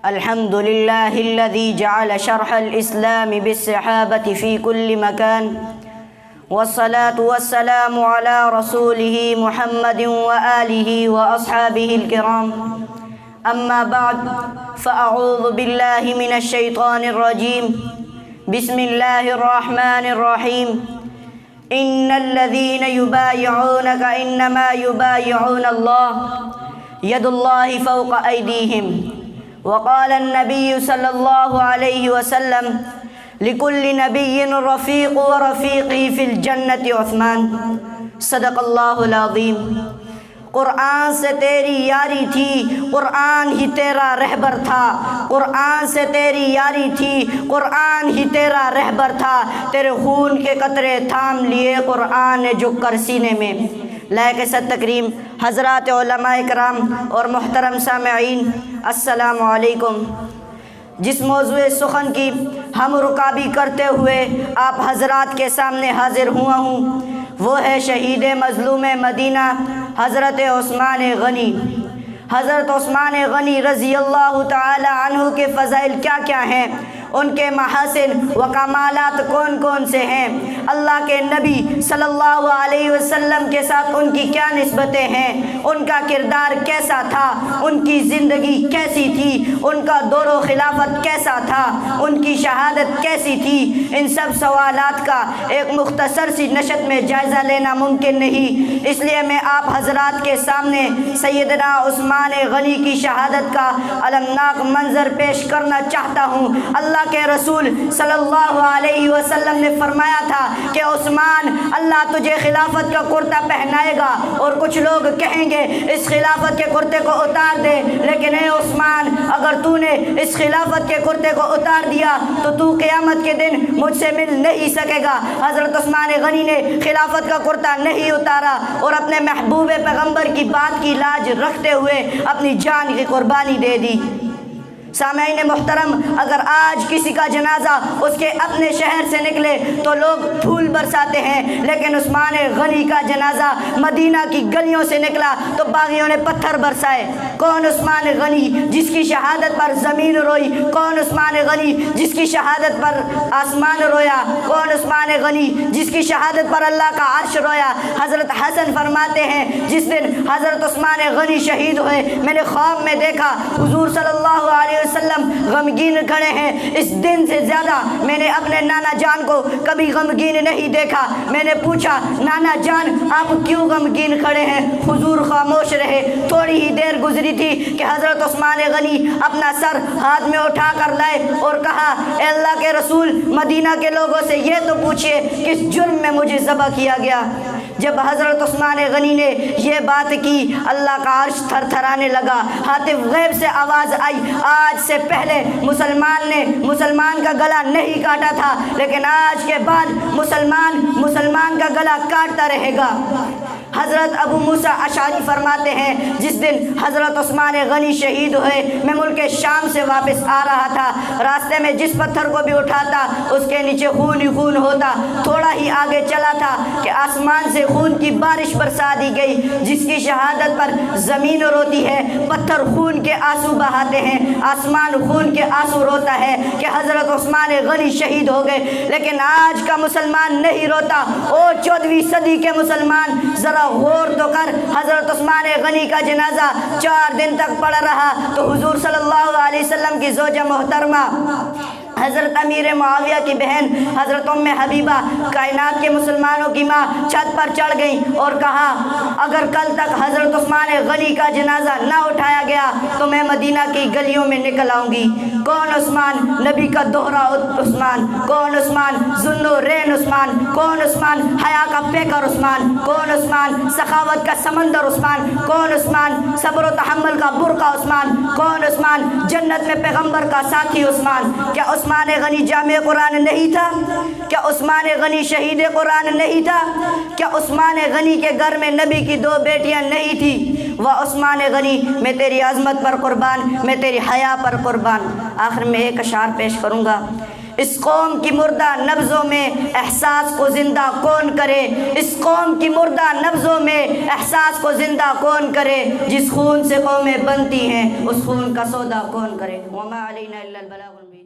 الحمد لله الذي جعل شرح الإسلام بالصحابة في كل مكان، والصلاة والسلام على رسوله محمد وآله وأصحابه الكرام. أما بعد، فأعوذ بالله من الشيطان الرجيم. بسم الله الرحمن الرحيم. إن الذين يبايعونك إنما يبايعون الله يد الله فوق أيديهم. وقال النبي صلى الله عليه وسلم: لكل نبي رفيق ورفيقي في الجنة عثمان. صدق اللہ العظیم. قرآن سے تیری یاری تھی، قرآن ہی تیرا رہبر تھا. قرآن سے تیری یاری تھی، قرآن ہی تیرا رہبر تھا. تیرے خون کے قطرے تھام لیے قرآن نے جھک کر سینے میں. لائق صد تکریم حضرات علماء کرام اور محترم سامعین، السلام علیکم. جس موضوع سخن کی ہم رکابی کرتے ہوئے آپ حضرات کے سامنے حاضر ہوا ہوں، وہ ہے شہید مظلوم مدینہ حضرت عثمان غنی. حضرت عثمان غنی رضی اللہ تعالی عنہ کے فضائل کیا کیا ہیں، ان کے محاسن و کمالات کون کون سے ہیں، اللہ کے نبی صلی اللہ علیہ وسلم کے ساتھ ان کی کیا نسبتیں ہیں، ان کا کردار کیسا تھا، ان کی زندگی کیسی تھی، ان کا دور و خلافت کیسا تھا، ان کی شہادت کیسی تھی، ان سب سوالات کا ایک مختصر سی نشست میں جائزہ لینا ممکن نہیں. اس لیے میں آپ حضرات کے سامنے سیدنا عثمان غنی کی شہادت کا المناک منظر پیش کرنا چاہتا ہوں. اللہ کے رسول صلی اللہ علیہ وسلم نے فرمایا تھا کہ عثمان، اللہ تجھے خلافت کا کرتا پہنائے گا، اور کچھ لوگ کہیں گے اس خلافت کے کرتے کو اتار دے، لیکن اے عثمان، اگر تو نے اس خلافت کے کرتے کو اتار دیا تو قیامت کے دن مجھ سے مل نہیں سکے گا. حضرت عثمان غنی نے خلافت کا کرتا نہیں اتارا اور اپنے محبوب پیغمبر کی بات کی لاج رکھتے ہوئے اپنی جان کی قربانی دے دی. سامعین محترم، اگر آج کسی کا جنازہ اس کے اپنے شہر سے نکلے تو لوگ پھول برساتے ہیں، لیکن عثمان غنی کا جنازہ مدینہ کی گلیوں سے نکلا تو باغیوں نے پتھر برسائے. کون عثمان غنی جس کی شہادت پر زمین روئی؟ کون عثمان غنی جس کی شہادت پر آسمان رویا؟ کون عثمان غنی جس کی شہادت پر اللہ کا عرش رویا؟ حضرت حسن فرماتے ہیں، جس دن حضرت عثمان غنی شہید ہوئے، میں نے خواب میں دیکھا حضور صلی اللہ علیہ وسلم غمگین کھڑے ہیں. اس دن سے زیادہ میں نے اپنے نانا جان کو کبھی غمگین نہیں دیکھا. میں نے پوچھا، نانا جان آپ کیوں غمگین کھڑے ہیں؟ حضور خاموش رہے. تھوڑی ہی دیر گزری تھی کہ حضرت عثمان غنی اپنا سر ہاتھ میں اٹھا کر لائے اور کہا، اے اللہ کے رسول، مدینہ کے لوگوں سے یہ تو پوچھئے کس جرم میں مجھے ذبح کیا گیا. جب حضرت عثمان غنی نے یہ بات کی، اللہ کا عرش تھر تھرانے لگا. ہاتف غیب سے آواز آئی، آج سے پہلے مسلمان نے مسلمان کا گلا نہیں کاٹا تھا، لیکن آج کے بعد مسلمان کا گلا کاٹتا رہے گا. حضرت ابو موسیٰ اشعری فرماتے ہیں، جس دن حضرت عثمان غنی شہید ہوئے، میں ملک شام سے واپس آ رہا تھا. راستے میں جس پتھر کو بھی اٹھاتا اس کے نیچے خون ہی خون ہوتا. تھوڑا ہی آگے چلا تھا کہ آسمان سے خون کی بارش برسا دی گئی. جس کی شہادت پر زمین روتی ہے، پتھر خون کے آنسو بہاتے ہیں، آسمان خون کے آنسو روتا ہے کہ حضرت عثمان غنی شہید ہو گئے. لیکن آج کا مسلمان نہیں روتا. او 14ویں صدی کے مسلمان، ذرا غور تو کر. حضرت عثمان غنی کا جنازہ 4 دن تک پڑا رہا تو حضور صلی اللہ علیہ وسلم کی زوجہ محترمہ حضرت امیر معاویہ کی بہن حضرت ام حبیبہ، کائنات کے مسلمانوں کی ماں، چھت پر چڑھ گئیں اور کہا، اگر کل تک حضرت عثمان غنی کا جنازہ نہ اٹھایا گیا تو میں مدینہ کی گلیوں میں نکل آؤں گی. کون عثمان؟ نبی کا دوہرا عثمان. کون عثمان؟ ذوالنورین عثمان. کون عثمان؟ حیا کا پیکر عثمان. کون عثمان؟ سخاوت کا سمندر عثمان. کون عثمان؟ صبر و تحمل کا برقع عثمان. کون عثمان؟ جنت میں پیغمبر کا ساتھی عثمان. کیا عثمان غنی جامع قرآن نہیں تھا؟ کیا عثمان غنی شہید قرآن نہیں تھا؟ کیا عثمان غنی کے گھر میں نبی کی 2 بیٹیاں نہیں تھی؟ وہ عثمان غنی، میں تیری عظمت پر قربان، میں تیری حیا پر قربان. آخر میں ایک اشعار پیش کروں گا. اس قوم کی مردہ نبضوں میں احساس کو زندہ کون کرے؟ اس قوم کی مردہ نبضوں میں احساس کو زندہ کون کرے؟ جس خون سے قومیں بنتی ہیں اس خون کا سودا کون کرے؟ وما علینا الا البلاغ المبین۔